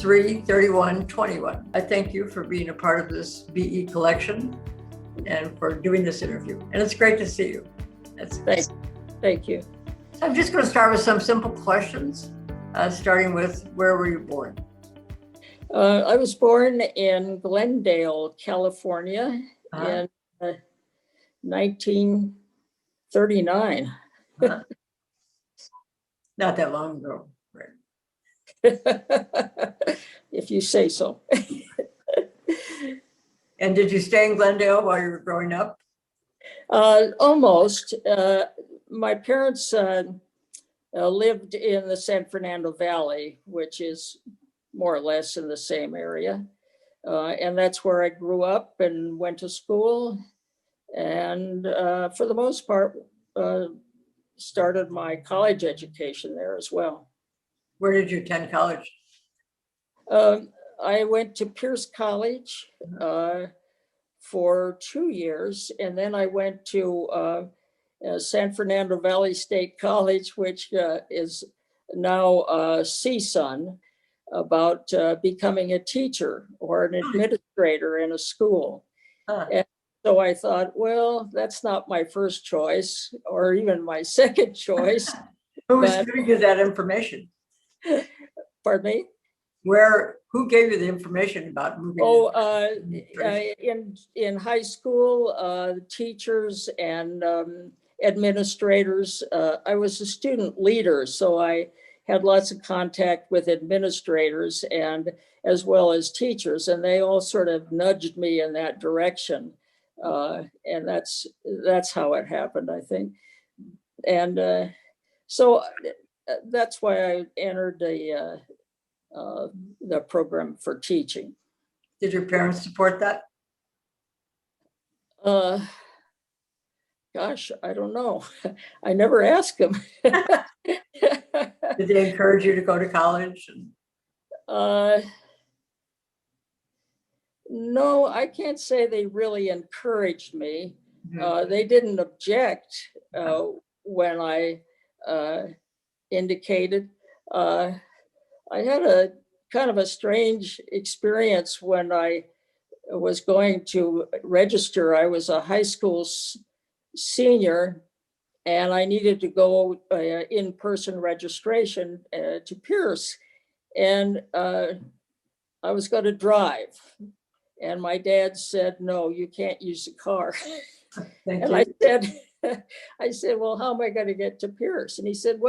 6-3-31-21. I thank you for being a part of this BE collection and for doing this interview. And it's great to see you. Thank you. I'm just going to start with some simple questions, starting with, where were you born? I was born in Glendale, California in 1939. Not that long ago, right? If you say so. And did you stay in Glendale while you were growing up? Almost. My parents lived in the San Fernando Valley, which is more or less in the same area. And that's where I grew up and went to school. And for the most part, started my college education there as well. Where did you attend college? I went to Pierce College for 2 years, and then I went to San Fernando Valley State College, which is now CSUN, about becoming a teacher or an administrator in a school. And so I thought, well, that's not my first choice or even my second choice. Who was giving you that information? Pardon me? Who gave you the information about moving? In high school, teachers and administrators. I was a student leader, so I had lots of contact with administrators and as well as teachers, and they all sort of nudged me in that direction. And that's how it happened, I think. And so that's why I entered the program for teaching. Did your parents support that? Gosh, I don't know. I never asked them. Did they encourage you to go to college? No, I can't say they really encouraged me. Mm-hmm. They didn't object when I indicated. I had a kind of a strange experience when I was going to register. I was a high school senior, and I needed to go in-person registration to Pierce. And I was going to drive. And my dad said, no, you can't use the car. And I said, well, how am I going to get to Pierce? And he said,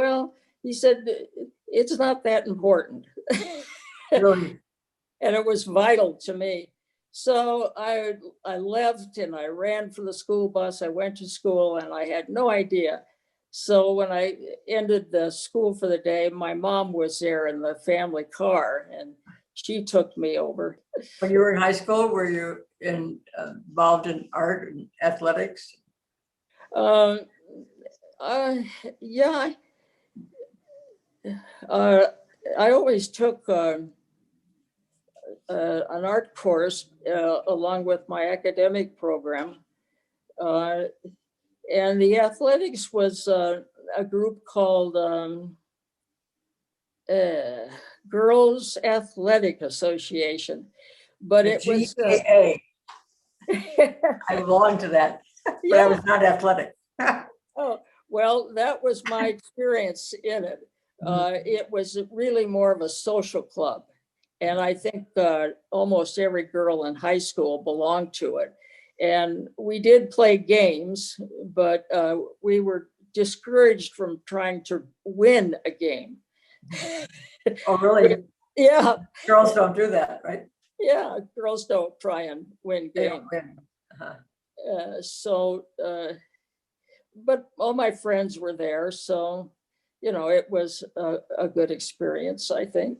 it's not that important. Really? And it was vital to me. So I left and I ran for the school bus. I went to school and I had no idea. So when I ended the school for the day, my mom was there in the family car and she took me over. When you were in high school, were you involved in art and athletics? Yeah. I always took an art course along with my academic program. And the athletics was a group called Girls Athletic Association, but it was GAA. I belonged to that, but yeah. I was not athletic. Oh, well, that was my experience in it. It was really more of a social club, and I think almost every girl in high school belonged to it. And we did play games, but we were discouraged from trying to win a game. Oh, really? Yeah. Girls don't do that, right? Yeah, girls don't try and win games. But all my friends were there, so, it was a good experience, I think.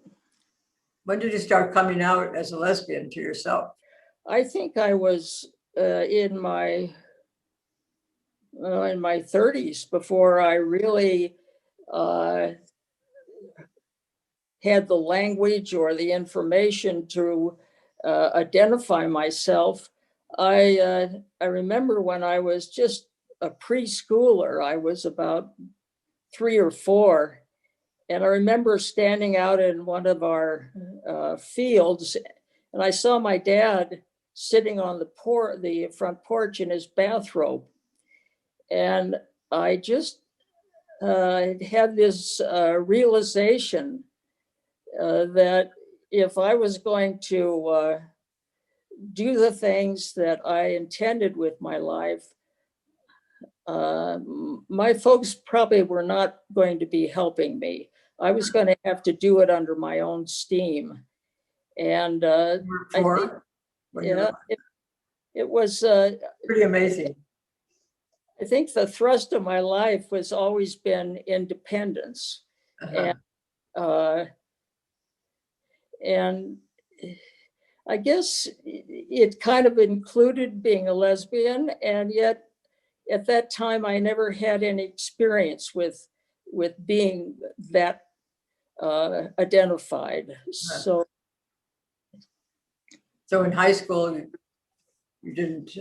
When did you start coming out as a lesbian to yourself? I think I was in my 30s before I really had the language or the information to identify myself. I remember when I was just a preschooler, I was about 3 or 4, And I remember standing out in one of our fields, and I saw my dad sitting on the front porch in his bathrobe. And I just had this realization that if I was going to do the things that I intended with my life, my folks probably were not going to be helping me. I was going to have to do it under my own steam. And I think, yeah, it was pretty amazing. I think the thrust of my life was always been independence. And I guess it kind of included being a lesbian, and yet at that time I never had any experience with being that identified. So in high school, you didn't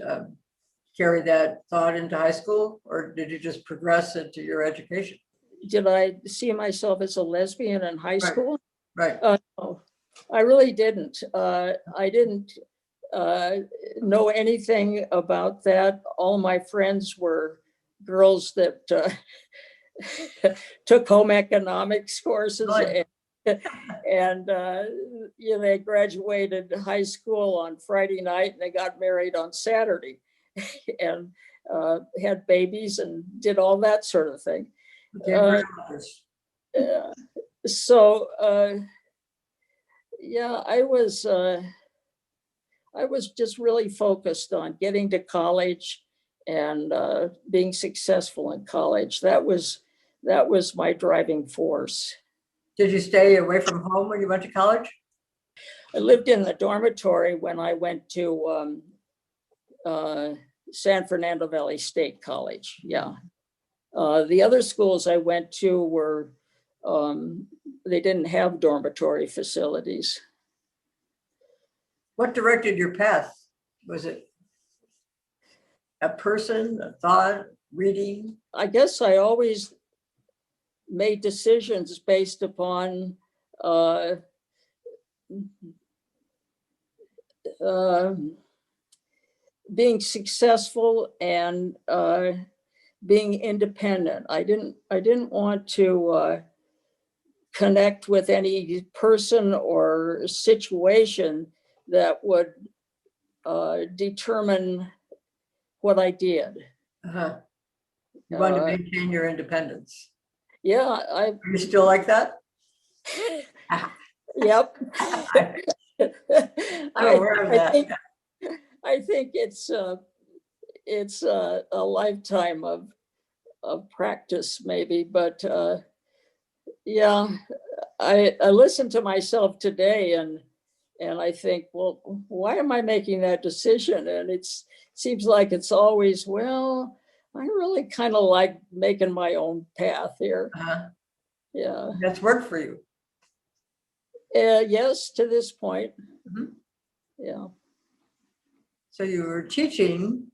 carry that thought into high school, or did you just progress into your education? Did I see myself as a lesbian in high school? Right. No, I really didn't. I didn't know anything about that. All my friends were girls that took home economics courses. Right. And they graduated high school on Friday night and they got married on Saturday and had babies and did all that sort of thing. So I was just really focused on getting to college and being successful in college. That was my driving force. Did you stay away from home when you went to college? I lived in the dormitory when I went to San Fernando Valley State College. Yeah. The other schools I went to were, they didn't have dormitory facilities. What directed your path? Was it a person, a thought, reading? I guess I always made decisions based upon being successful and being independent. I didn't want to connect with any person or situation that would determine what I did. You wanted to maintain your independence. Yeah, Are you still like that? Yep. I'm aware of that. I think it's a lifetime of practice, maybe, but yeah, I listen to myself today and I think, well, why am I making that decision? And it seems like it's always, well, I really kind of like making my own path here. Yeah. That's worked for you. Yes, to this point. Mm-hmm. Yeah. So you were teaching.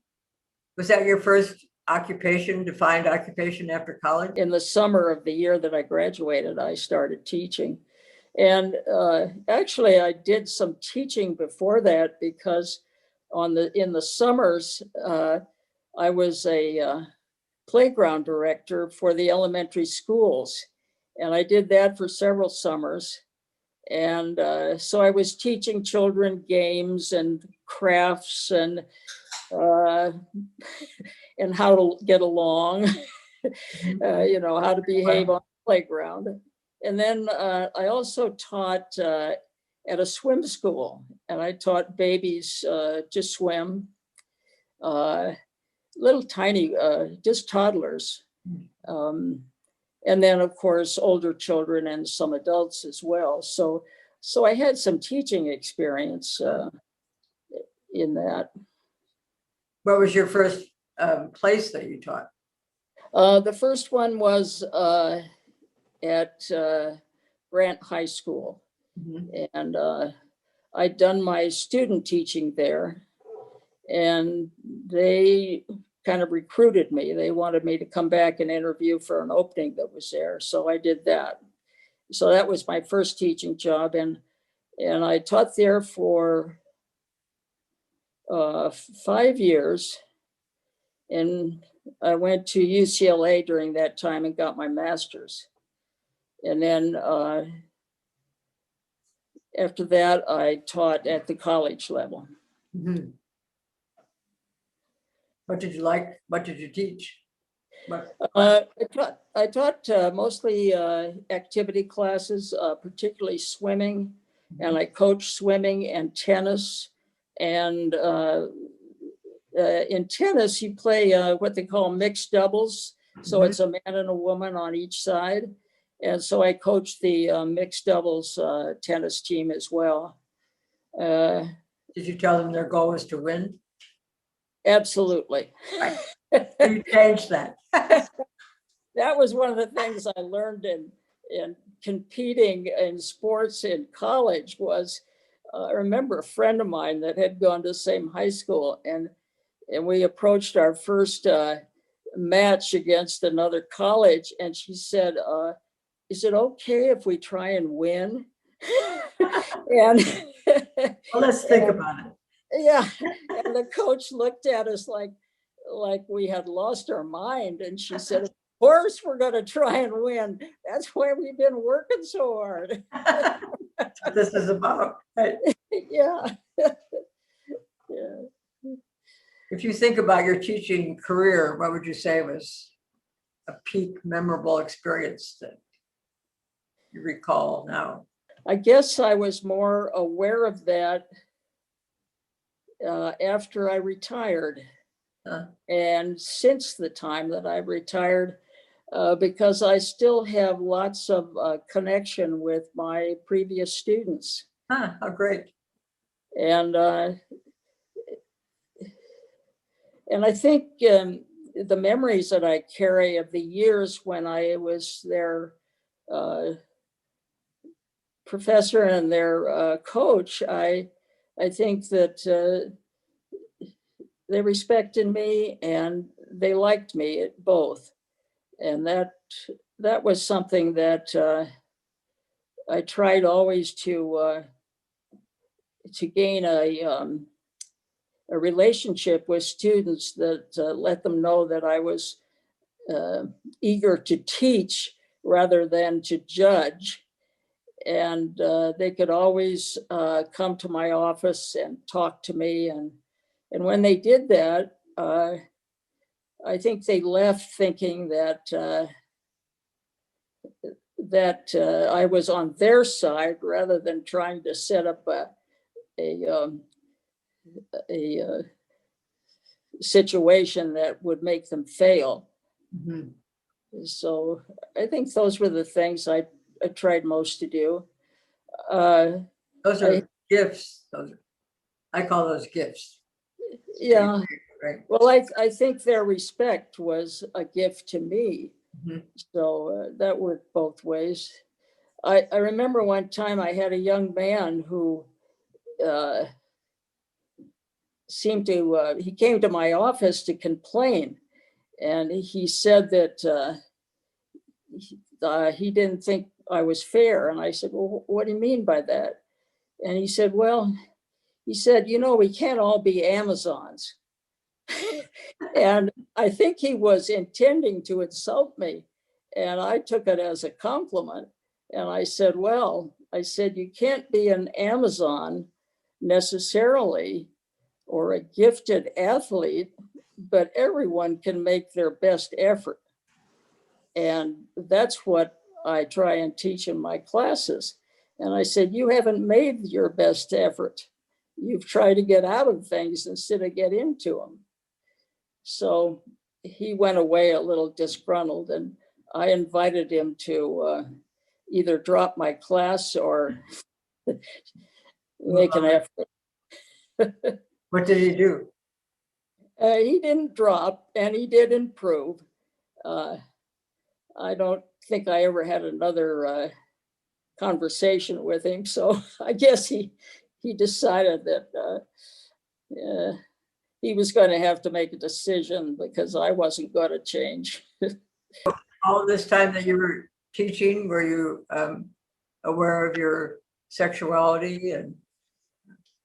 Was that your first occupation, defined occupation after college? In the summer of the year that I graduated, I started teaching. And actually, I did some teaching before that because in the summers, I was a playground director for the elementary schools. And I did that for several summers. And so I was teaching children games and crafts and how to get along, how to behave on the playground. And then I also taught at a swim school, and I taught babies to swim, little tiny, just toddlers. And then, of course, older children and some adults as well. So I had some teaching experience in that. What was your first place that you taught? The first one was at Grant High School. Mm-hmm. And I'd done my student teaching there, and they kind of recruited me. They wanted me to come back and interview for an opening that was there. So I did that. so that was my first teaching job, and I taught there for 5 years, and I went to UCLA during that time and got my master's. And then after that, I taught at the college level. Mhm. What did you like? What did you teach? What? I taught mostly activity classes, particularly swimming, and I coached swimming and tennis. And in tennis, you play what they call mixed doubles. So Mhm. it's a man and a woman on each side. And so I coached the mixed doubles tennis team as well. Did you tell them their goal was to win? Absolutely. Right. You changed that. That was one of the things I learned in competing in sports in college was, I remember a friend of mine that had gone to the same high school, and we approached our first match against another college, and she said, is it okay if we try and win? And Well, let's think about it. yeah, and the coach looked at us like we had lost our mind, and she said, of course we're going to try and win. That's why we've been working so hard. That's what this is about. Right? Yeah. Yeah. If you think about your teaching career, what would you say was a peak memorable experience that you recall now? I guess I was more aware of that after I retired. And since the time that I retired, because I still have lots of connection with my previous students. How great. And I think the memories that I carry of the years when I was their professor and their coach, I think that they respected me and they liked me both, and that was something that I tried always to gain a relationship with students that let them know that I was eager to teach rather than to judge. And they could always come to my office and talk to me. And when they did that, I think they left thinking that I was on their side rather than trying to set up a situation that would make them fail. Mhm. So I think those were the things I tried most to do. Those are gifts. I call those gifts. Yeah. Right. Well, I think their respect was a gift to me. Mhm. So that worked both ways. I remember one time I had a young man who seemed to, he came to my office to complain. And he said that he didn't think I was fair. And I said, well, what do you mean by that? And he said, well, we can't all be Amazons. And I think he was intending to insult me. And I took it as a compliment. And I said, you can't be an Amazon necessarily or a gifted athlete, but everyone can make their best effort. And that's what I try and teach in my classes. And I said, you haven't made your best effort. You've tried to get out of things instead of get into them. So he went away a little disgruntled, and I invited him to either drop my class or make an effort. What did he do? He didn't drop, and he did improve. I don't think I ever had another conversation with him, so I guess he decided that he was going to have to make a decision because I wasn't going to change. All this time that you were teaching, were you aware of your sexuality, and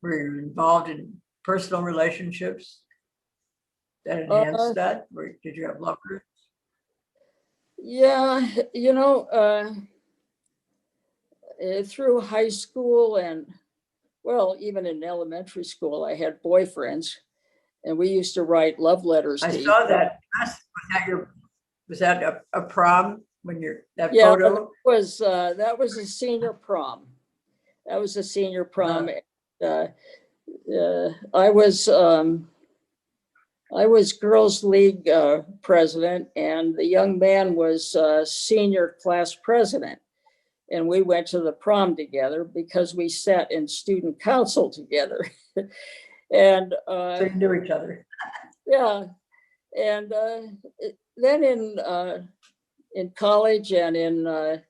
were you involved in personal relationships that enhanced Uh, that? Did you have lovers? yeah, through high school and, well, even in elementary school, I had boyfriends, and we used to write love letters I to each saw other. that. Was that a prom when that Yeah, photo? that was a senior prom. That was a senior prom. Uh, I was girls' league president, and the young man was senior class president. And we went to the prom together because we sat in student council together. And So you knew each other. yeah, and then in college and in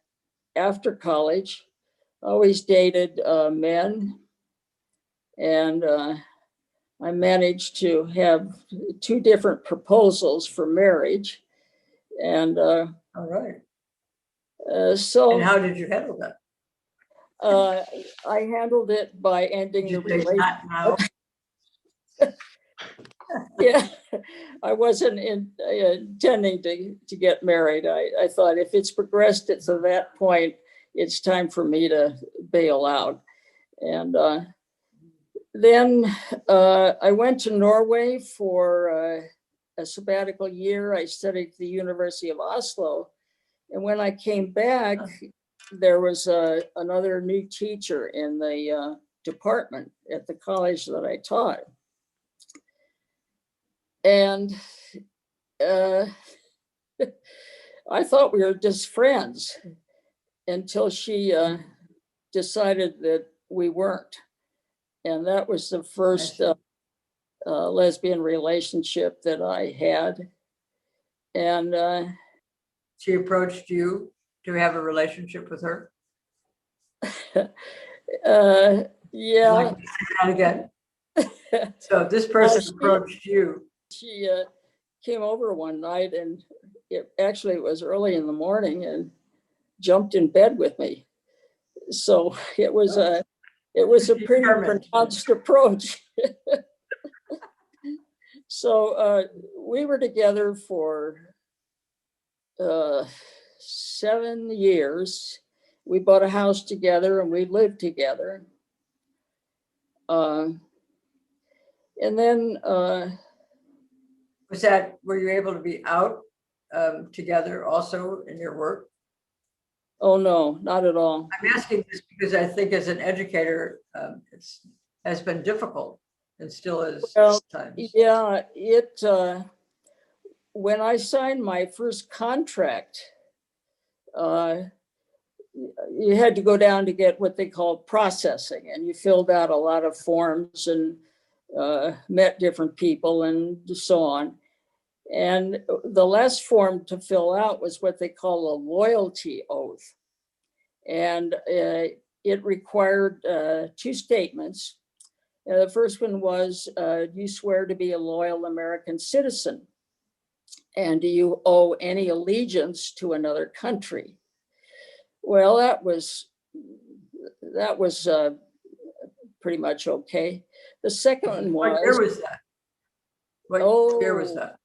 after college, I always dated men, and I managed to have 2 different proposals for marriage, and All right. And so how did you handle that? I handled it by ending Did the you say relationship. not now? Yeah, I wasn't intending to get married. I thought if it's progressed it to that point, it's time for me to bail out. And then I went to Norway for a sabbatical year. I studied at the University of Oslo. And when I came back, there was another new teacher in the department at the college that I taught. And I thought we were just friends until she decided that we weren't. And that was the first lesbian relationship that I had. And She approached you to have a relationship with her? yeah. Like that again. So this person approached you. She came over one night, and it was early in the morning, and jumped in bed with me. So it was a pretty pronounced approach. So we were together for 7 years. We bought a house together and we lived together. And then were you able to be out together also in your work? Oh, no, not at all. I'm asking this because I think as an educator, it has been difficult and still is times. Yeah, when I signed my first contract, you had to go down to get what they call processing, and you filled out a lot of forms and met different people and so on. And the last form to fill out was what they call a loyalty oath. And it required 2 statements. The first one was, do you swear to be a loyal American citizen? And do you owe any allegiance to another country? Well, that was pretty much okay. The second one was. What year was that? What year was that?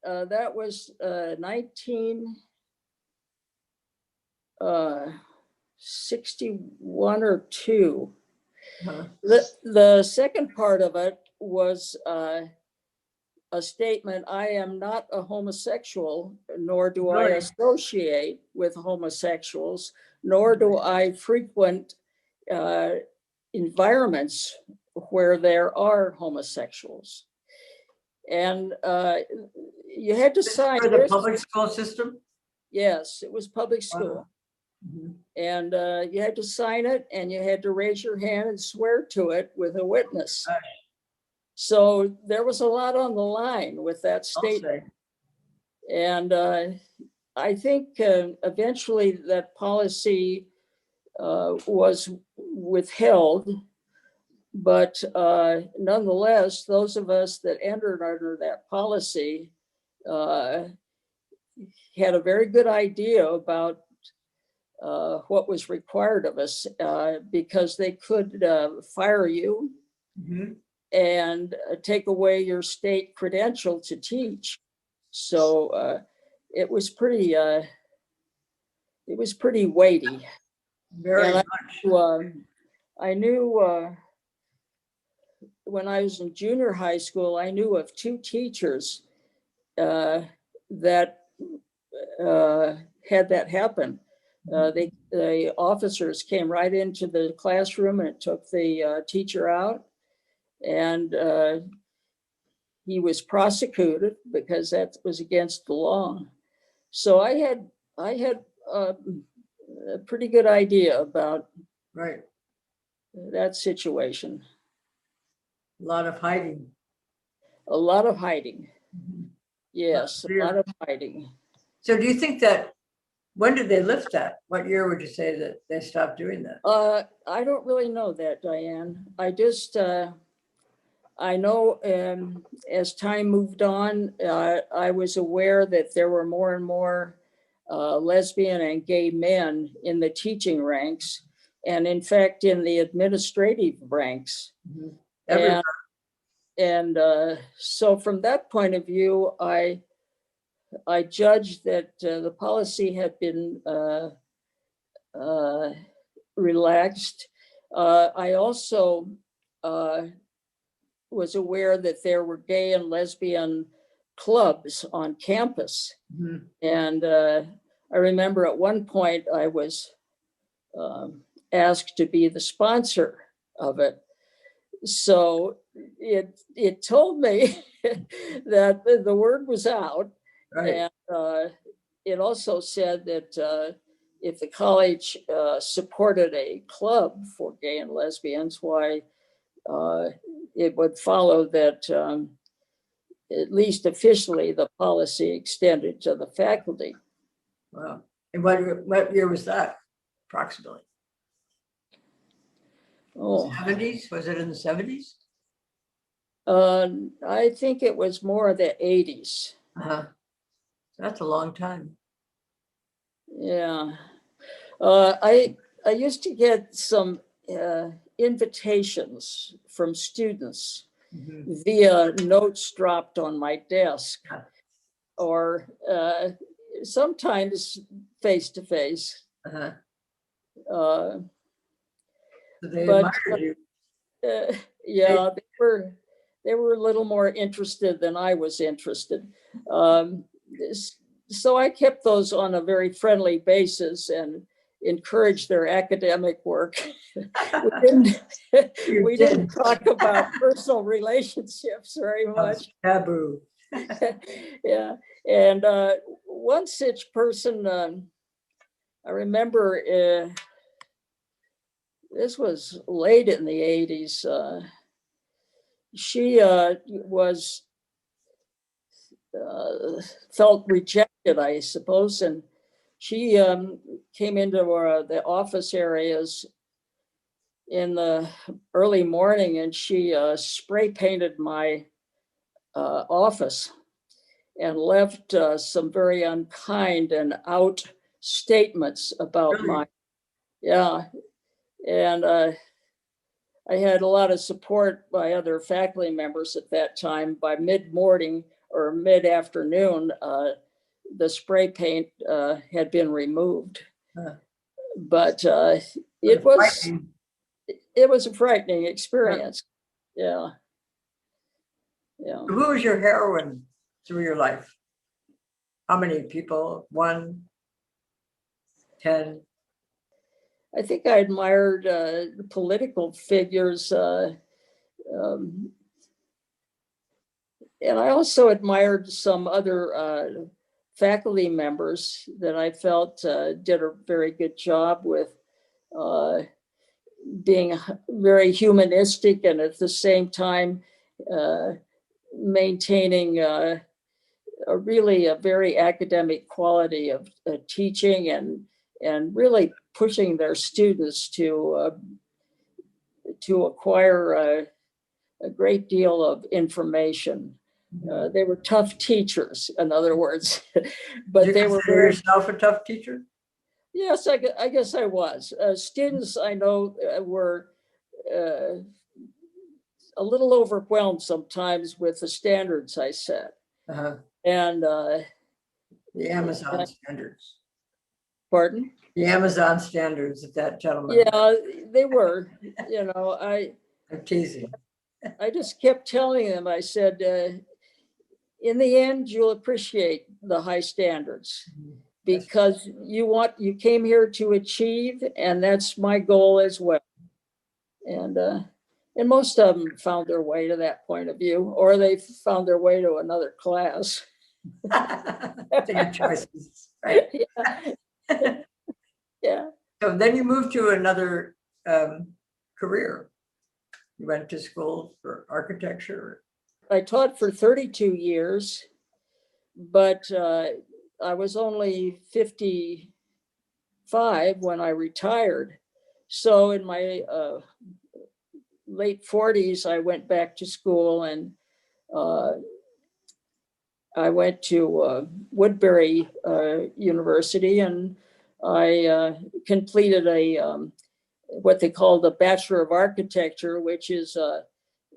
That was 1961 or 2. Uh-huh. The second part of it was a statement: I am not a homosexual, nor do I associate with homosexuals, nor do I frequent environments where there are homosexuals. And you had to sign. For the public school system? Yes, it was public school. Mm-hmm. And you had to sign it, and you had to raise your hand and swear to it with a witness. Right. So there was a lot on the line with that statement. And I think eventually that policy was withheld. But nonetheless, those of us that entered under that policy had a very good idea about what was required of us, because they could fire you Mhm. and take away your state credential to teach. So it was pretty weighty. Very And much. I knew when I was in junior high school, I knew of two teachers that had that happen. The officers came right into the classroom and took the teacher out, and he was prosecuted because that was against the law. So I had a pretty good idea about Right. that situation. A lot of hiding. A lot of hiding. Mhm. Yes, a lot of hiding. So do you think that, when did they lift that? What year would you say that they stopped doing that? I don't really know that, Diane. I know as time moved on, I was aware that there were more and more lesbian and gay men in the teaching ranks, and in fact, in the administrative ranks. Mhm. Everywhere. And so from that point of view, I judged that the policy had been relaxed. I also was aware that there were gay and lesbian clubs on campus. Mhm. And I remember at one point I was asked to be the sponsor of it. So it told me that the word was out. Right. And it also said that if the college supported a club for gay and lesbians, why it would follow that at least officially the policy extended to the faculty. Wow. And what year was that approximately? Oh, 70s? Was it in the 70s? I think it was more the 80s. Uh-huh. That's a long time. Yeah. I used to get some invitations from students Mhm. via notes dropped on my desk, or sometimes face to face. Uh-huh. Uh, So they But admired you. yeah, they were a little more interested than I was interested. Um, so I kept those on a very friendly basis and encouraged their academic work. we didn't You we didn't did. talk about personal relationships very That was much. taboo. Yeah, and one such person, I remember. This was late in the 80s. She was felt rejected, I suppose, and she came into the office areas in the early morning, and she spray painted my office and left some very unkind and out statements about Really? yeah, and I had a lot of support by other faculty members at that time. By mid-morning or mid-afternoon, the spray paint had been removed. Huh. But It was it was frightening. it was a frightening experience. Yeah, yeah. Who was your heroine through your life? How many people? 1, 10? I think I admired political figures, um, and I also admired some other faculty members that I felt did a very good job with uh, being very humanistic and at the same time uh, maintaining a very academic quality of teaching and really pushing their students to acquire a great deal of information. They were tough teachers, in other words, but Did you they were consider yourself a tough teacher? Yes, I guess I was. Students I know were uh, a little overwhelmed sometimes with the standards I set. Uh-huh. And The Amazon standards. pardon? The Amazon standards that that gentleman. Yeah, they were. You know, I'm teasing. I just kept telling them. I said, in the end, you'll appreciate the high standards because you came here to achieve, and that's my goal as well. And most of them found their way to that point of view, or they found their way to another class. Their choices, right? Yeah. Yeah. So then you moved to another career. You went to school for architecture. I taught for 32 years, but I was only 55 when I retired. So in my late 40s, I went back to school, and uh, I went to Woodbury University, and I completed what they call the Bachelor of Architecture, which is a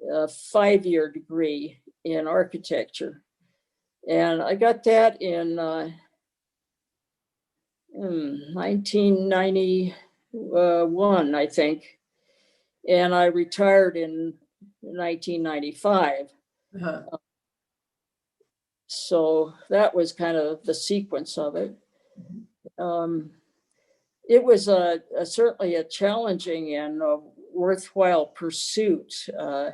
5-year degree in architecture. And I got that in 1991, I think. And I retired in 1995. Uh-huh. So that was kind of the sequence of it. It was certainly a challenging and a worthwhile pursuit. It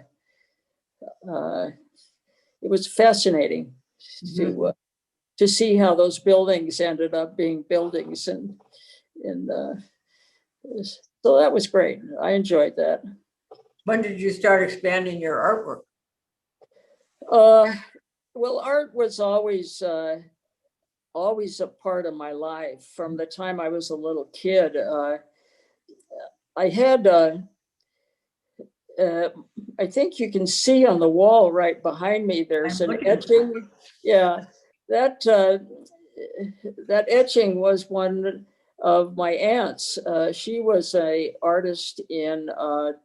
was fascinating to see how those buildings ended up being buildings, and so that was great. I enjoyed that. When did you start expanding your artwork? Well, art was always a part of my life from the time I was a little kid. I had I think you can see on the wall right behind me, there's an etching. Yeah, that etching was one of my aunts. She was a artist in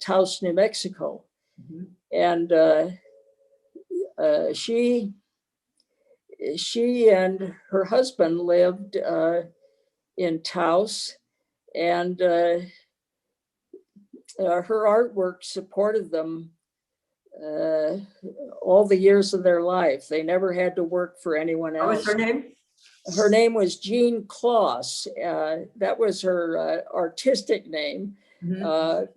Taos, New Mexico. And she and her husband lived in Taos, and her artwork supported them all the years of their life. They never had to work for anyone else. What was her name? Her name was Jean Kloss. That was her artistic name. Her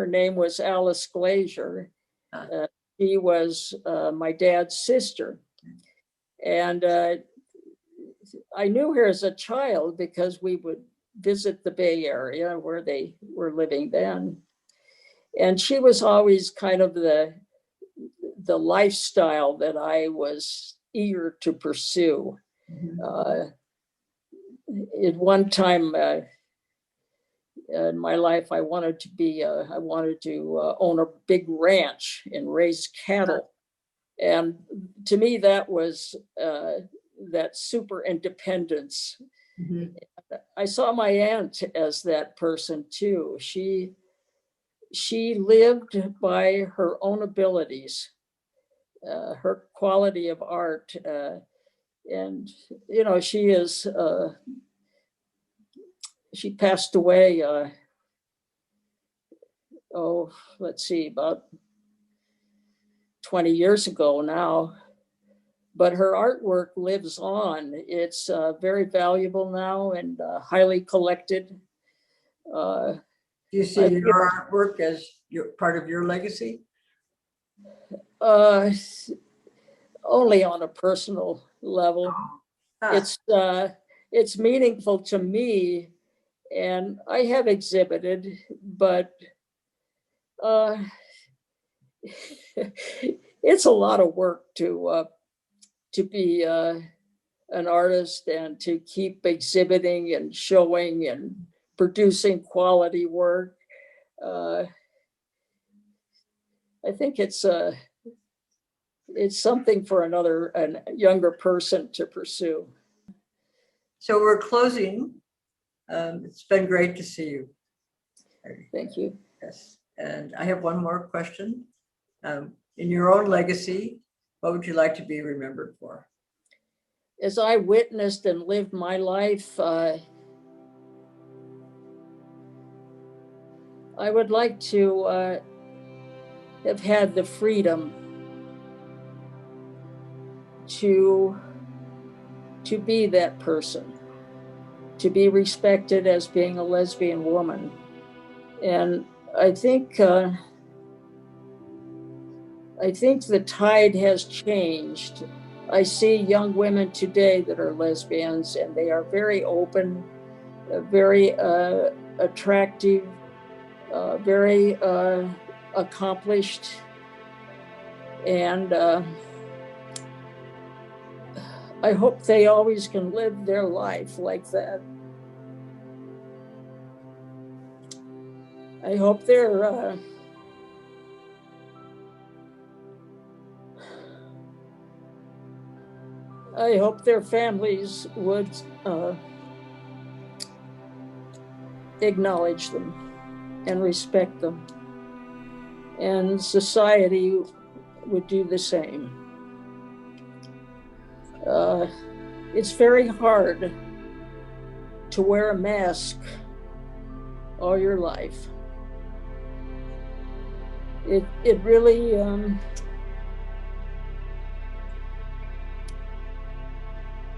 name was Alice Glasier. She was my dad's sister. And I knew her as a child because we would visit the Bay Area where they were living then. And she was always kind of the lifestyle that I was eager to pursue. At one time in my life, I wanted to own a big ranch and raise cattle. And to me, that was that super independence. I saw my aunt as that person too. She lived by her own abilities, her quality of art, and you know, she passed away. Let's see, about 20 years ago now. But her artwork lives on. It's very valuable now and highly collected. Do you see your artwork as part of your legacy? Only on a personal level. It's meaningful to me, and I have exhibited, but it's a lot of work to be an artist and to keep exhibiting and showing and producing quality work. I think it's something for a younger person to pursue. So we're closing It's been great to see you. Thank you. Yes, and I have one more question. In your own legacy, what would you like to be remembered for? As I witnessed and lived my life, I would like to have had the freedom to be that person, to be respected as being a lesbian woman. And I think the tide has changed. I see young women today that are lesbians, and they are very open, very attractive, very accomplished, and I hope they always can live their life like that. I hope their families would acknowledge them and respect them, and society would do the same. It's very hard to wear a mask all your life. It really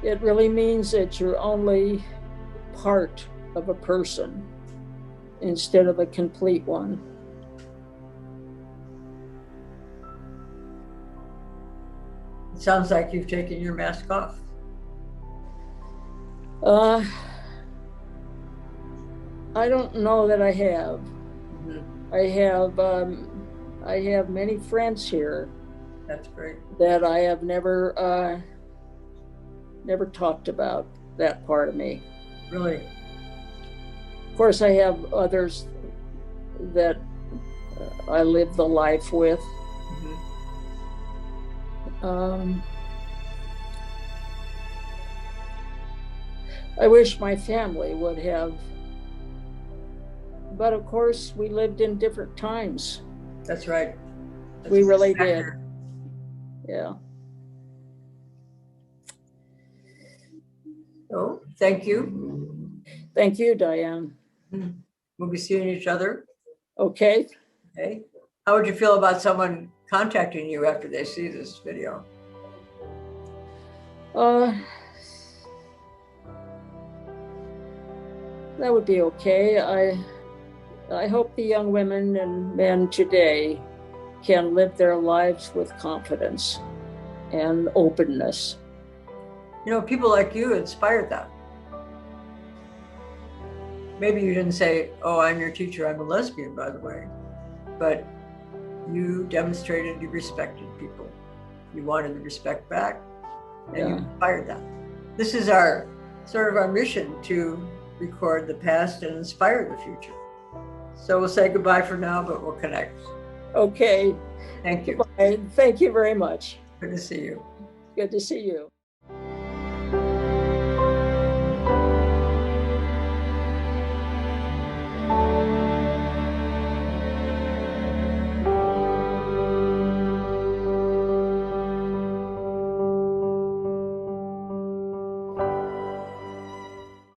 it really means that you're only part of a person instead of a complete one. It sounds like you've taken your mask off. I don't know that I have. Mm-hmm. I have many friends here. That's great. That I have never talked about that part of me. Really? Of course, I have others that I live the life with. Mm-hmm. I wish my family would have, but of course, we lived in different times. That's right. We really did. Yeah. So, thank you. Thank you, Diane. We'll be seeing each other. Okay. Okay. How would you feel about someone contacting you after they see this video? That would be okay. I hope the young women and men today can live their lives with confidence and openness. You know, people like you inspired that. Maybe you didn't say, "Oh, I'm your teacher, I'm a lesbian," by the way, but you demonstrated you respected people. You wanted the respect back, and you inspired that. This is our mission, to record the past and inspire the future. So we'll say goodbye for now, but we'll connect. Okay. Thank you. Goodbye. Thank you very much. Good to see you. Good to see you.